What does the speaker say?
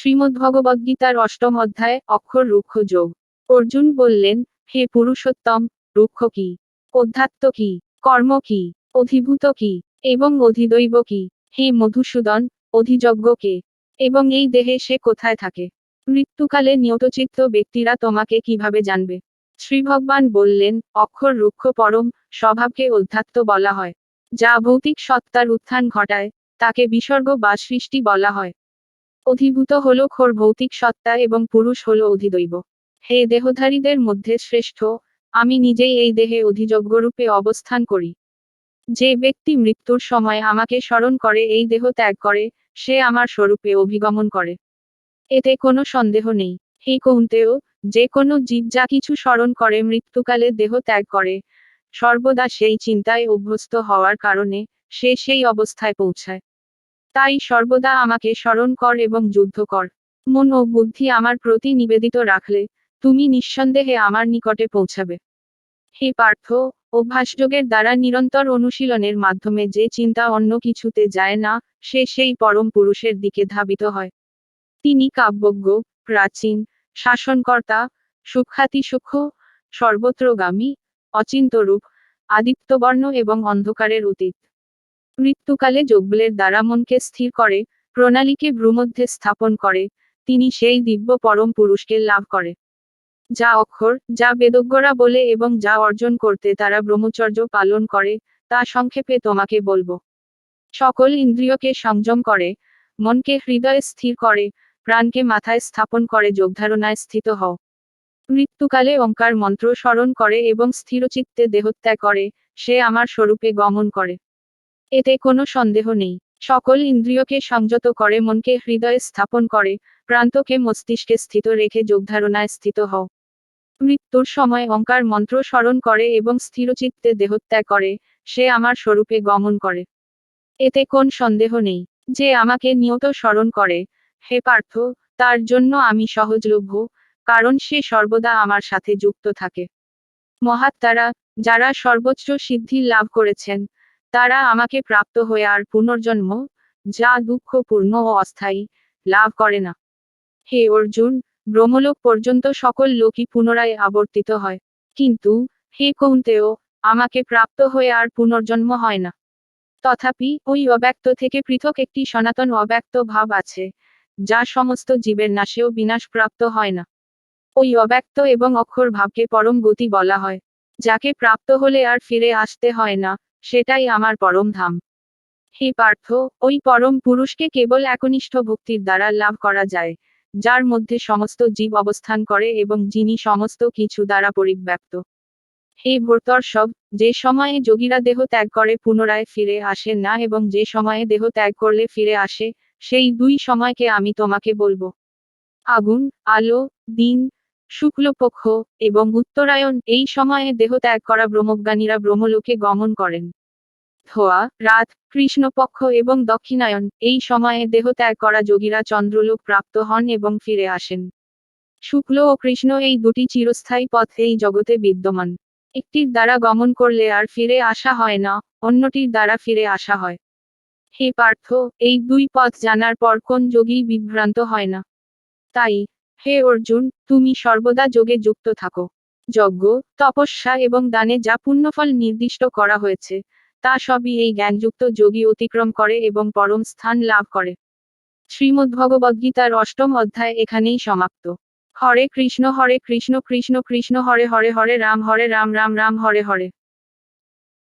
শ্রীমদ্ভগবদ্গীতার অষ্টম অধ্যায় অক্ষর রুক্ষ যোগ। অর্জুন বললেন, হে পুরুষোত্তম, রুক্ষ কি? অধ্যাত্ম কি? কর্ম কি? অধিভূত কি? এবং অধিদৈব কি? হে মধুসূদন, অধিযজ্ঞ কে? এবং এই দেহে সে কোথায় থাকে? মৃত্যুকালে নিয়তচিত্ত ব্যক্তিরা তোমাকে কিভাবে জানবে? শ্রীভগবান বললেন, অক্ষর রুক্ষ পরম স্বভাবকে অধ্যাত্ম বলা হয়। যা ভৌতিক সত্তার উত্থান ঘটায়, তাকে বিসর্গ বা সৃষ্টি বলা হয়। অধিভূত হল ক্ষর ভৌতিক সত্তা এবং পুরুষ হল অধিদৈব। হে দেহধারীদের মধ্যে শ্রেষ্ঠ, আমি নিজেই এই দেহে অধিযজ্ঞরূপে অবস্থান করি। যে ব্যক্তি মৃত্যুর সময় আমাকে স্মরণ করে এই দেহ ত্যাগ করে, সে আমার স্বরূপে অভিগমন করে। এতে কোনো সন্দেহ নেই। হে কৌন্তেয়, যে কোনো জীব যা কিছু স্মরণ করে মৃত্যুকালে দেহ ত্যাগ করে, সর্বদা সেই চিন্তায় অভ্যস্ত হওয়ার কারণে সে সেই অবস্থায় পৌঁছায়। তাই সর্বদা আমাকে স্মরণ কর এবং যুদ্ধ কর। মন ও বুদ্ধি আমার প্রতি নিবেদিত রাখলে তুমি নিঃসন্দেহে আমার নিকটে পৌঁছাবে। হে পার্থ, অভ্যাসযোগের দ্বারা নিরন্তর অনুশীলনের মাধ্যমে যে চিন্তা অন্য কিছুতে যায় না, সে সেই পরম পুরুষের দিকে ধাবিত হয়। তিনি কাব্যজ্ঞ, প্রাচীন, শাসনকর্তা, সুখ্যাতি সূক্ষ্ম, সর্বত্রগামী, অচিন্তরূপ, আদিত্যবর্ণ এবং অন্ধকারের অতীত। মৃত্যুকালে যোগবলের দ্বারা মনকে স্থির করে, প্রণালীকে ভ্রূমধ্যে স্থাপন করে, তিনি সেই দিব্য পরম পুরুষকে লাভ করে। যা অক্ষর, যা বেদজ্ঞরা বলে এবং যা অর্জন করতে তারা ব্রহ্মচর্য পালন করে, তা সংক্ষেপে তোমাকে বলবো। সকল ইন্দ্রিয়কে সংযম করে, মনকে হৃদয়ে স্থির করে, প্রাণকে মাথায় স্থাপন করে যোগধারণায় স্থিত হও। মৃত্যুকালে ওঙ্কার মন্ত্র স্মরণ করে এবং স্থিরচিত্তে দেহত্যাগ করে, সে আমার স্বরূপে গমন করে। এতে কোনো সন্দেহ নেই। সকল ইন্দ্রিয়কে সংযত করে মনকে হৃদয়ে স্থাপন করে, প্রান্তকে মস্তিষ্কে স্থিত রেখে যোগধারণায় স্থিত হও। মৃত্যুর সময় ওঙ্কার মন্ত্র স্মরণ করে এবং স্থিরচিত্তে দেহত্যাগ করে, সে আমার স্বরূপে গমন করে। এতে কোন সন্দেহ নেই। যে আমাকে নিয়ত স্মরণ করে, হে পার্থ, তার জন্য আমি সহজলভ্য, কারণ সে সর্বদা আমার সাথে যুক্ত থাকে। মহাত্মারা, যারা সর্বোচ্চ সিদ্ধি লাভ করেছেন, তারা আমাকে প্রাপ্ত হয়ে আর পুনর্জন্ম, যা দুঃখপূর্ণ ও অস্থায়ী, লাভ করে না। হে অর্জুন, ব্রহ্মলোক পর্যন্ত সকল লোকই পুনরায় আবর্তিত হয়। কিন্তু, হে কৌন্তেয়, আমাকে প্রাপ্ত হয়ে আর পুনর্জন্ম হয় না। তথাপি ওই অব্যক্ত থেকে পৃথক একটি সনাতন অব্যক্ত ভাব আছে, যা সমস্ত জীবের নাশেও বিনাশপ্রাপ্ত হয় না। ওই অব্যক্ত এবং অক্ষর ভাবকে পরম গতি বলা হয়। যাকে প্রাপ্ত হলে আর ফিরে আসতে হয় না, সেটাই আমার পরম ধাম। হে পার্থ, ওই পরম পুরুষকে কেবল একনিষ্ঠ ভক্তির দ্বারা লাভ করা যায়, যার মধ্যে সমস্ত জীব অবস্থান করে এবং যিনি সমস্ত কিছু দ্বারা পরিব্যাপ্ত। হে ভর্তর্ষভ, যে সময়ে যোগীরা দেহ ত্যাগ করে পুনরায় ফিরে আসে না এবং যে সময়ে দেহ ত্যাগ করলে ফিরে আসে, সেই দুই সময়কে আমি তোমাকে বলবো। আগুন, আলো, দিন, শুক্লপক্ষ এবং উত্তরায়ণ, এই সময়ে দেহ ত্যাগ করা ব্রহ্মজ্ঞানীরা ব্রহ্মলোকে গমন করেন। ধোয়া, রাত, কৃষ্ণপক্ষ এবং দক্ষিণায়ন, এই সময়ে দেহ ত্যাগ করা যোগীরা চন্দ্রলোক প্রাপ্ত হন এবং ফিরে আসেন। শুক্ল ও কৃষ্ণ এই দুটি চিরস্থায়ী পথ এই জগতে বিদ্যমান। একটির দ্বারা গমন করলে আর ফিরে আসা হয় না, অন্যটির দ্বারা ফিরে আসা হয়। হে পার্থ, এই দুই পথ জানার পর কোন যোগী বিভ্রান্ত হয় না। তাই, হে অর্জুন, তুমি সর্বদা যোগে যুক্ত থাকো। যজ্ঞ, তপস্যা এবং দানে যা পুণ্যফল নির্দিষ্ট করা হয়েছে, তা সবই এই জ্ঞানযুক্ত যোগী অতিক্রম করে এবং পরম স্থান লাভ করে। শ্রীমদ্ভগবদ্গীতার অষ্টম অধ্যায় এখানেই সমাপ্ত। হরে কৃষ্ণ কৃষ্ণ কৃষ্ণ হরে হরে, হরে রাম রাম রাম হরে হরে।